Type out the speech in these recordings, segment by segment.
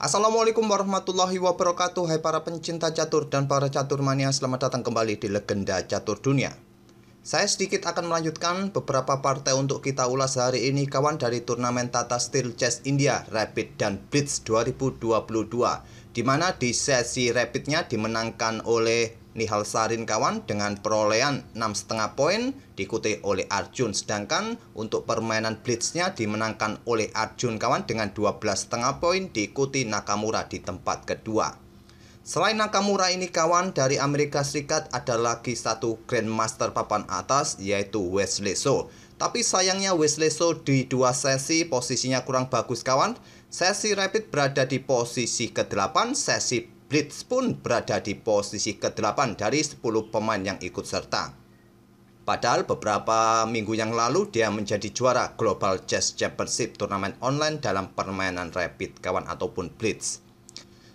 Assalamualaikum warahmatullahi wabarakatuh. Hai para pencinta catur dan para catur mania, selamat datang kembali di Legenda Catur Dunia. Saya sedikit akan melanjutkan beberapa partai untuk kita ulas hari ini kawan, dari turnamen Tata Steel Chess India Rapid dan Blitz 2022, dimana di sesi Rapidnya dimenangkan oleh Nihal Sarin kawan dengan perolehan 6,5 poin, diikuti oleh Arjun. Sedangkan untuk permainan Blitznya dimenangkan oleh Arjun kawan dengan 12,5 poin, diikuti Nakamura di tempat kedua. Selain Nakamura ini kawan, dari Amerika Serikat ada lagi satu Grandmaster papan atas, yaitu Wesley So. Tapi sayangnya Wesley So di dua sesi posisinya kurang bagus kawan. Sesi Rapid berada di posisi ke-8, sesi Blitz pun berada di posisi ke-8 dari 10 pemain yang ikut serta. Padahal beberapa minggu yang lalu dia menjadi juara Global Chess Championship turnamen online dalam permainan Rapid kawan ataupun Blitz.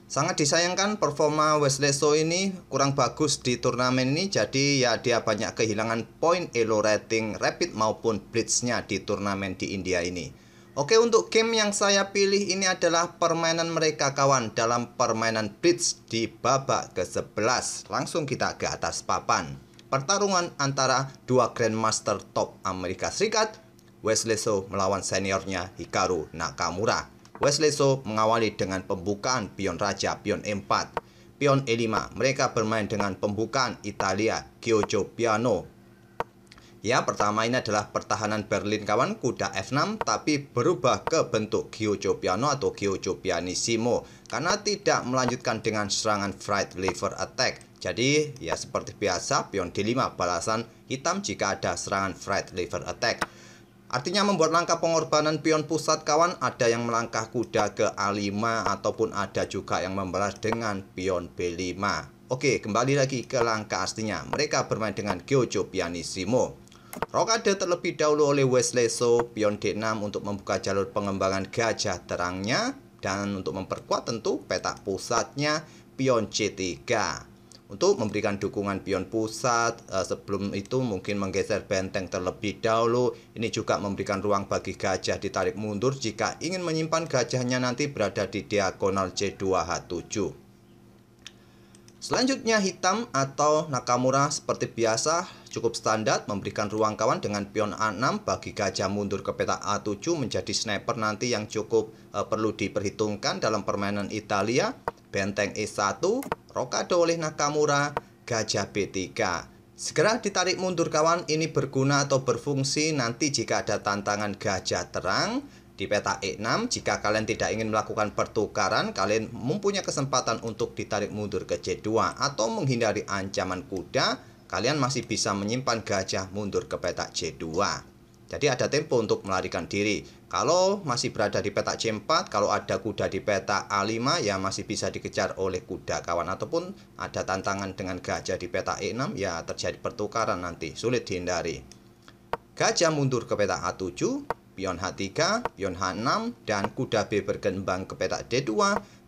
Sangat disayangkan performa Wesley So ini kurang bagus di turnamen ini, jadi ya dia banyak kehilangan poin elo rating Rapid maupun Blitznya di turnamen di India ini. Oke, untuk game yang saya pilih ini adalah permainan mereka kawan dalam permainan Blitz di babak ke-11. Langsung kita ke atas papan. Pertarungan antara dua Grandmaster top Amerika Serikat, Wesley So melawan seniornya Hikaru Nakamura. Wesley So mengawali dengan pembukaan pion raja, pion E4, pion E5. Mereka bermain dengan pembukaan Italia, Giojo Piano. Ya, pertama ini adalah pertahanan Berlin kawan, kuda F6, tapi berubah ke bentuk Giojo Piano atau Giojo Pianissimo karena tidak melanjutkan dengan serangan Fried Lever Attack. Jadi ya seperti biasa, pion D5 balasan hitam jika ada serangan Fried Lever Attack. Artinya membuat langkah pengorbanan pion pusat kawan, ada yang melangkah kuda ke A5 ataupun ada juga yang membalas dengan pion B5. Oke, kembali lagi ke langkah aslinya. Mereka bermain dengan Giojo Pianissimo. Rokade terlebih dahulu oleh Wesley So, pion D6 untuk membuka jalur pengembangan gajah terangnya, dan untuk memperkuat tentu petak pusatnya pion C3. Untuk memberikan dukungan pion pusat, sebelum itu mungkin menggeser benteng terlebih dahulu. Ini juga memberikan ruang bagi gajah ditarik mundur jika ingin menyimpan gajahnya nanti berada di diagonal C2H7. Selanjutnya hitam atau Nakamura seperti biasa cukup standar, memberikan ruang kawan dengan pion A6 bagi gajah mundur ke petak A7 menjadi sniper nanti yang cukup perlu diperhitungkan dalam permainan Italia. Benteng E1, rokade oleh Nakamura, gajah B3. Segera ditarik mundur kawan, ini berguna atau berfungsi nanti jika ada tantangan gajah terang di peta E6. Jika kalian tidak ingin melakukan pertukaran, kalian mempunyai kesempatan untuk ditarik mundur ke C2 atau menghindari ancaman kuda, kalian masih bisa menyimpan gajah mundur ke peta C2. Jadi ada tempo untuk melarikan diri. Kalau masih berada di peta C4, kalau ada kuda di peta A5 ya masih bisa dikejar oleh kuda kawan, ataupun ada tantangan dengan gajah di peta E6 ya terjadi pertukaran nanti, sulit dihindari. Gajah mundur ke peta A7, pion H3, pion H6, dan kuda B berkembang ke petak D2.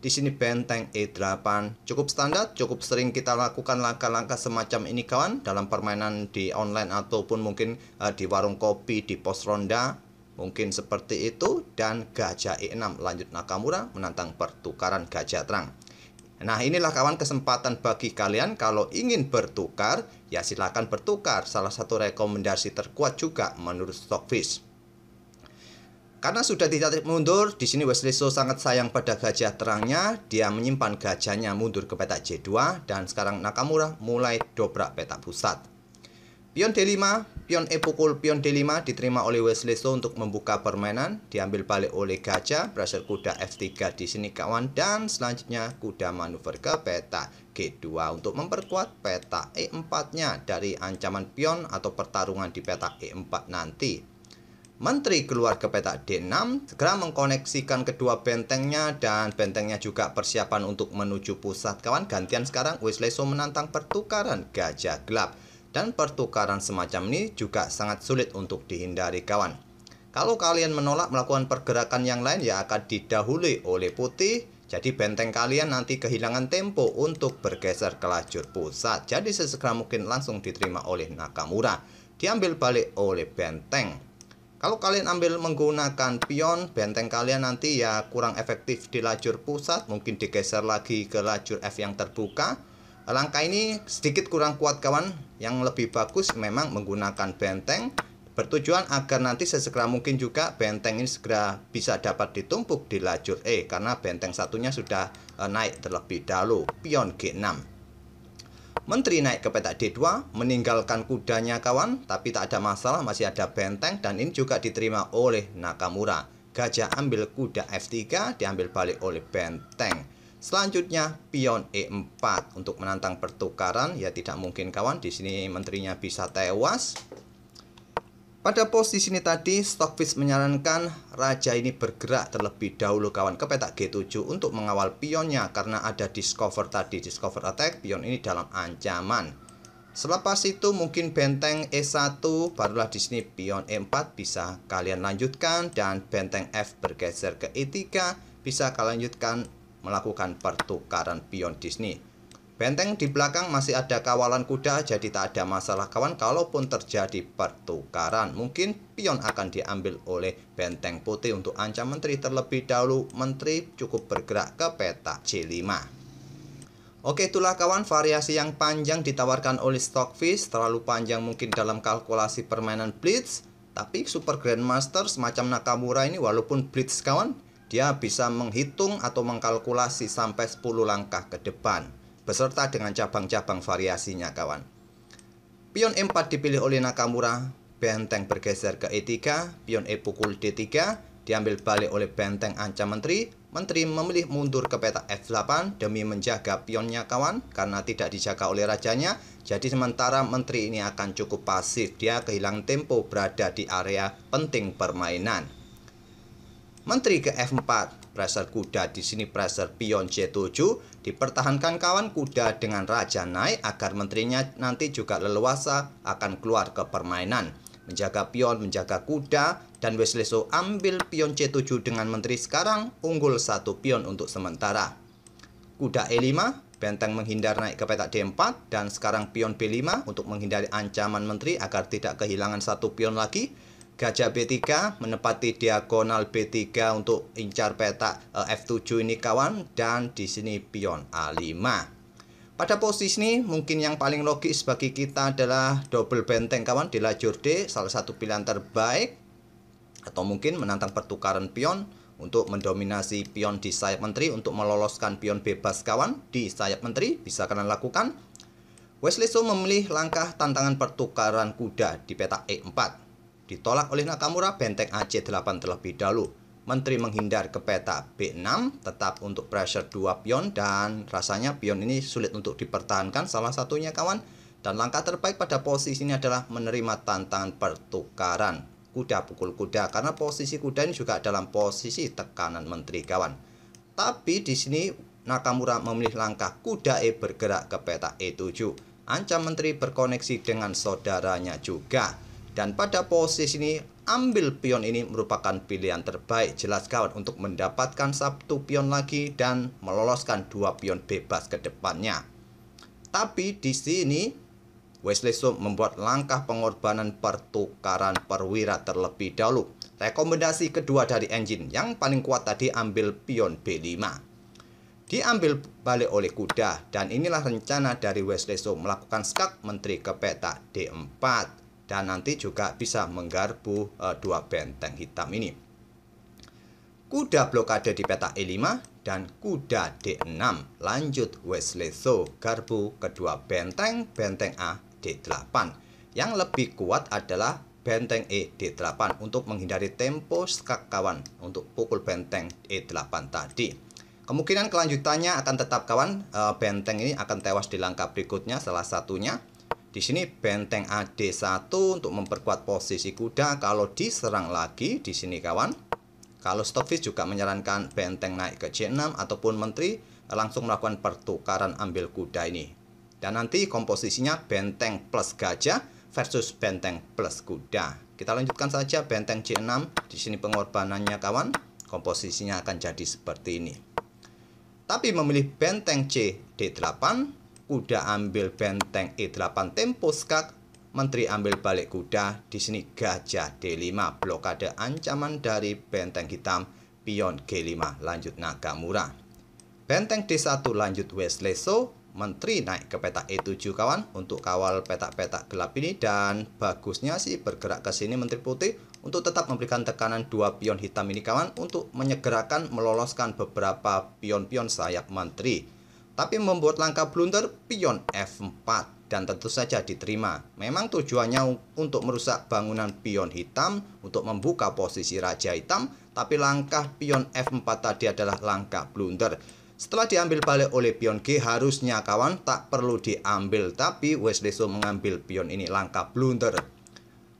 Di sini benteng E8. Cukup standar, cukup sering kita lakukan langkah-langkah semacam ini kawan dalam permainan di online ataupun mungkin di warung kopi, di pos ronda. Mungkin seperti itu, dan gajah E6 lanjut Nakamura menantang pertukaran gajah terang. Nah, inilah kawan kesempatan bagi kalian kalau ingin bertukar, ya silakan bertukar. Salah satu rekomendasi terkuat juga menurut Stockfish. Karena sudah ditarik mundur, di sini Wesley So sangat sayang pada gajah terangnya. Dia menyimpan gajahnya mundur ke petak C2, dan sekarang Nakamura mulai dobrak petak pusat. Pion D5, pion E pukul pion D5 diterima oleh Wesley So untuk membuka permainan. Diambil balik oleh gajah, berhasil kuda F3 di sini kawan, dan selanjutnya kuda manuver ke petak G2 untuk memperkuat petak E4-nya dari ancaman pion atau pertarungan di petak E4 nanti. Menteri keluar ke petak D6, segera mengkoneksikan kedua bentengnya, dan bentengnya juga persiapan untuk menuju pusat kawan. Gantian sekarang Wesley So menantang pertukaran gajah gelap, dan pertukaran semacam ini juga sangat sulit untuk dihindari kawan. Kalau kalian menolak melakukan pergerakan yang lain ya akan didahului oleh putih. Jadi benteng kalian nanti kehilangan tempo untuk bergeser ke lajur pusat. Jadi sesegera mungkin langsung diterima oleh Nakamura. Diambil balik oleh benteng. Kalau kalian ambil menggunakan pion, benteng kalian nanti ya kurang efektif di lajur pusat, mungkin digeser lagi ke lajur F yang terbuka. Langkah ini sedikit kurang kuat kawan. Yang lebih bagus memang menggunakan benteng, bertujuan agar nanti sesegera mungkin juga benteng ini segera bisa dapat ditumpuk di lajur E, karena benteng satunya sudah naik terlebih dahulu, pion G6. Menteri naik ke petak D2, meninggalkan kudanya kawan, tapi tak ada masalah, masih ada benteng, dan ini juga diterima oleh Nakamura. Gajah ambil kuda F3, diambil balik oleh benteng. Selanjutnya pion E4 untuk menantang pertukaran, ya tidak mungkin kawan, di sini menterinya bisa tewas. Pada posisi ini tadi, Stockfish menyarankan raja ini bergerak terlebih dahulu kawan ke petak G7 untuk mengawal pionnya, karena ada discover tadi, discover attack, pion ini dalam ancaman. Selepas itu mungkin benteng E1, barulah di sini pion E4 bisa kalian lanjutkan, dan benteng F bergeser ke E3, bisa kalian lanjutkan melakukan pertukaran pion di sini. Benteng di belakang masih ada kawalan kuda, jadi tak ada masalah kawan. Kalaupun terjadi pertukaran, mungkin pion akan diambil oleh benteng putih untuk ancam menteri terlebih dahulu. Menteri cukup bergerak ke petak C5. Oke, itulah kawan variasi yang panjang ditawarkan oleh Stockfish. Terlalu panjang mungkin dalam kalkulasi permainan Blitz, tapi Super Grandmaster semacam Nakamura ini walaupun Blitz kawan, dia bisa menghitung atau mengkalkulasi sampai 10 langkah ke depan, beserta dengan cabang-cabang variasinya kawan. Pion E4 dipilih oleh Nakamura, benteng bergeser ke E3, pion E pukul D3, diambil balik oleh benteng ancam menteri. Menteri memilih mundur ke petak F8 demi menjaga pionnya kawan, karena tidak dijaga oleh rajanya. Jadi sementara menteri ini akan cukup pasif, dia kehilangan tempo berada di area penting permainan. Menteri ke F4, pressure kuda di sini, pressure pion C7, dipertahankan kawan, kuda dengan raja naik agar menterinya nanti juga leluasa akan keluar ke permainan. Menjaga pion, menjaga kuda, dan Wesley So ambil pion C7 dengan menteri sekarang unggul 1 pion untuk sementara. Kuda E5, benteng menghindar naik ke petak D4, dan sekarang pion B5 untuk menghindari ancaman menteri agar tidak kehilangan 1 pion lagi. Gajah B3 menepati diagonal B3 untuk incar petak F7 ini kawan, dan di sini pion A5. Pada posisi ini mungkin yang paling logis bagi kita adalah double benteng kawan di lajur D, salah satu pilihan terbaik, atau mungkin menantang pertukaran pion untuk mendominasi pion di sayap menteri untuk meloloskan pion bebas kawan di sayap menteri, bisa kalian lakukan. Wesley So memilih langkah tantangan pertukaran kuda di petak E4. Ditolak oleh Nakamura, benteng AC8 terlebih dahulu. Menteri menghindar ke petak B6, tetap untuk pressure 2 pion, dan rasanya pion ini sulit untuk dipertahankan salah satunya kawan. Dan langkah terbaik pada posisi ini adalah menerima tantangan pertukaran kuda pukul kuda, karena posisi kuda ini juga dalam posisi tekanan menteri kawan. Tapi di sini Nakamura memilih langkah kuda E bergerak ke petak E7, ancam menteri berkoneksi dengan saudaranya juga. Dan pada posisi ini ambil pion ini merupakan pilihan terbaik jelas kawan untuk mendapatkan 1 pion lagi dan meloloskan 2 pion bebas ke depannya. Tapi di sini Wesley So membuat langkah pengorbanan pertukaran perwira terlebih dahulu. Rekomendasi kedua dari engine yang paling kuat tadi ambil pion B5. Diambil balik oleh kuda, dan inilah rencana dari Wesley So melakukan skak menteri ke petak D4. Dan nanti juga bisa menggarpu 2 benteng hitam ini. Kuda blokade di petak E5 dan kuda D6. Lanjut Wesley So, garpu kedua benteng, benteng A D8. Yang lebih kuat adalah benteng E D8 untuk menghindari tempo skak kawan untuk pukul benteng E8 tadi. Kemungkinan kelanjutannya akan tetap kawan, benteng ini akan tewas di langkah berikutnya salah satunya. Di sini benteng AD1 untuk memperkuat posisi kuda kalau diserang lagi di sini kawan. Kalau Stockfish juga menyarankan benteng naik ke C6 ataupun menteri langsung melakukan pertukaran ambil kuda ini. Dan nanti komposisinya benteng plus gajah versus benteng plus kuda. Kita lanjutkan saja benteng C6. Di sini pengorbanannya kawan, komposisinya akan jadi seperti ini. Tapi memilih benteng C D8, kuda ambil benteng E8 tempo skak, Menteri ambil balik kuda. Di sini gajah D5, blokade ancaman dari benteng hitam, pion G5, lanjut Nagamura. Benteng D1 lanjut Wesley So. Menteri naik ke petak E7 kawan untuk kawal petak-petak gelap ini, dan bagusnya sih bergerak ke sini Menteri Putih untuk tetap memberikan tekanan dua pion hitam ini kawan untuk menyegerakan meloloskan beberapa pion-pion sayap Menteri. Tapi membuat langkah blunder pion F4 dan tentu saja diterima. Memang tujuannya untuk merusak bangunan pion hitam untuk membuka posisi Raja Hitam, tapi langkah pion F4 tadi adalah langkah blunder. Setelah diambil balik oleh pion G, harusnya kawan tak perlu diambil, tapi Wesley So mengambil pion ini, langkah blunder.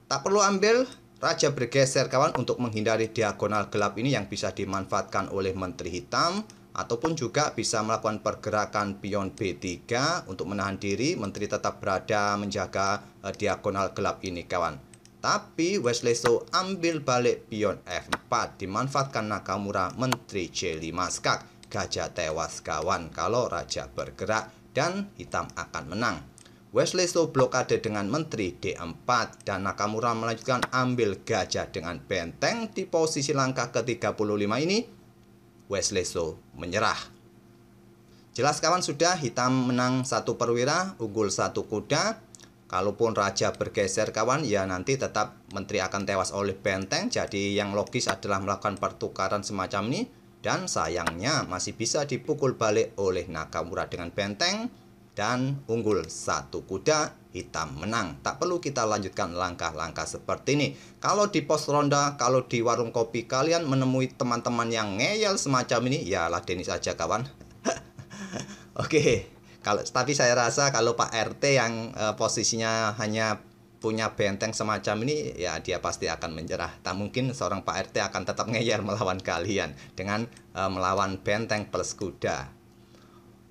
Tak perlu ambil, Raja bergeser kawan untuk menghindari diagonal gelap ini yang bisa dimanfaatkan oleh Menteri Hitam, ataupun juga bisa melakukan pergerakan pion B3 untuk menahan diri. Menteri tetap berada menjaga diagonal gelap ini kawan. Tapi Wesley So ambil balik pion F4, dimanfaatkan Nagamura. Menteri C5 skak. Gajah tewas kawan kalau raja bergerak dan hitam akan menang. Wesley So blokade dengan Menteri D4 dan Nagamura melanjutkan ambil gajah dengan benteng. Di posisi langkah ke-35 ini Wesley So menyerah. Jelas kawan sudah, hitam menang 1 perwira, unggul 1 kuda. Kalaupun raja bergeser kawan, ya nanti tetap Menteri akan tewas oleh benteng. Jadi yang logis adalah melakukan pertukaran semacam ini. Dan sayangnya masih bisa dipukul balik oleh Nagamura dengan benteng, dan unggul 1 kuda, hitam menang. Tak perlu kita lanjutkan langkah-langkah seperti ini. Kalau di pos ronda, kalau di warung kopi kalian menemui teman-teman yang ngeyel semacam ini, ya ladeni saja kawan. Oke, tapi saya rasa kalau Pak RT yang posisinya hanya punya benteng semacam ini, ya dia pasti akan menyerah. Tak mungkin seorang Pak RT akan tetap ngeyel melawan kalian dengan melawan benteng plus kuda.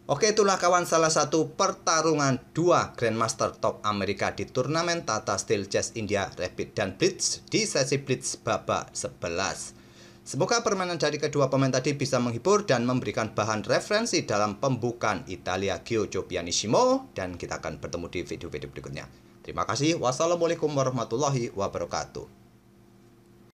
Oke, itulah kawan salah satu pertarungan dua Grandmaster top Amerika di turnamen Tata Steel Chess India Rapid dan Blitz di sesi Blitz babak 11. Semoga permainan dari kedua pemain tadi bisa menghibur dan memberikan bahan referensi dalam pembukaan Italia Gioaccio Pianissimo, dan kita akan bertemu di video-video berikutnya. Terima kasih. Wassalamualaikum warahmatullahi wabarakatuh.